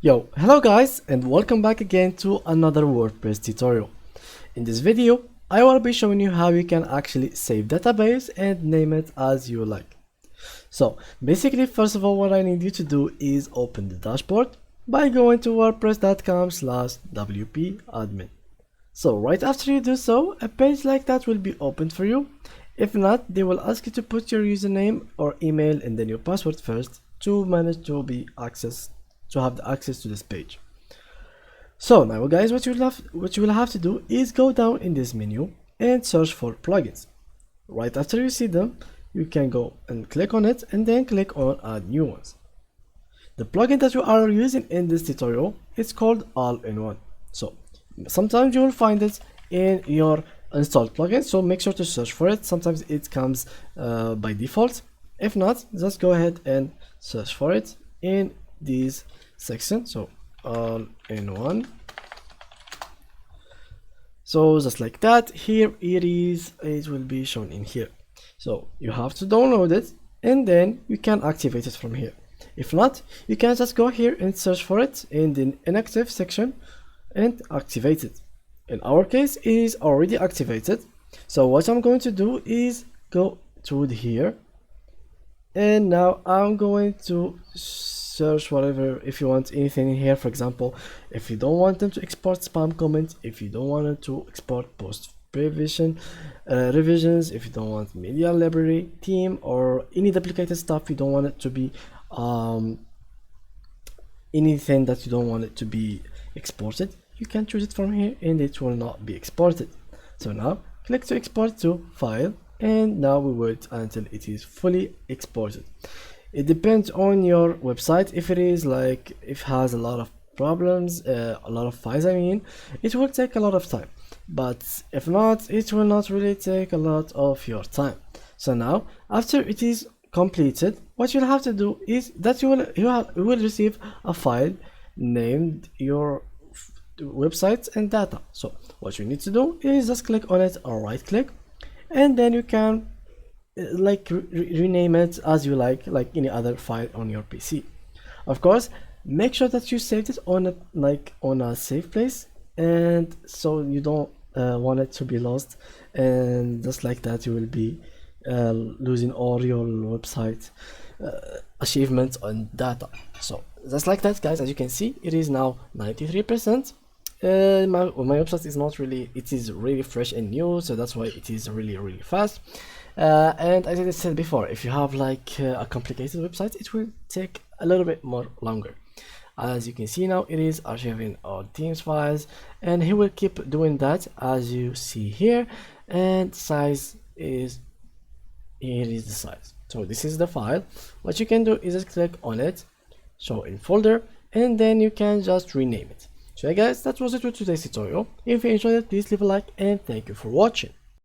Hello guys, and welcome back again to another WordPress tutorial. In this video, I will be showing you how you can actually save database and name it as you like. So basically, first of all, what I need you to do is open the dashboard by going to wordpress.com/wp-admin. So right after you do so, a page like that will be opened for you. If not, they will ask you to put your username or email and then your password first to manage to have the access to this page. So now guys, what you will have to do is go down in this menu and search for plugins. Right after you see them, you can go and click on it and then click on add new ones. The plugin that you are using in this tutorial is called all-in-one. So sometimes you will find it in your installed plugins, so make sure to search for it. Sometimes it comes by default. If not, just go ahead and search for it in these section. So all-in-one. So just like that, here it will be shown in here. So you have to download it and then you can activate it from here. If not, you can just go here and search for it in the inactive section and activate it. In our case, it is already activated. So what I'm going to do is go to here, and now I'm going to search whatever. If you want anything in here, for example, if you don't want them to export spam comments, if you don't want them to export post revisions, if you don't want media library theme or any duplicated stuff, you don't want it to be anything that you don't want it to be exported, you can choose it from here and it will not be exported. So now click to export to file, and now we wait until it is fully exported. It depends on your website. If it has a lot of problems, a lot of files, it will take a lot of time, but if not, it will not really take a lot of your time. So now after it is completed, what you'll have to do is that you will receive a file named your websites and data. So what you need to do is just click on it or right click, and then you can rename it as you like any other file on your PC. Of course, make sure that you saved it on a safe place, and so you don't want it to be lost, and just like that you will be losing all your website achievements on data. So just like that, guys, as you can see, it is now 93%. My website is not really, it is really fresh and new, so that's why it is really fast. And as I said before, if you have a complicated website, it will take a little bit more longer. As you can see now, it is archiving all themes files, and he will keep doing that as you see here. And size is, here is the size. So this is the file. What you can do is just click on it, show in folder, and then you can just rename it. So guys, that was it for today's tutorial. If you enjoyed it, please leave a like, and thank you for watching.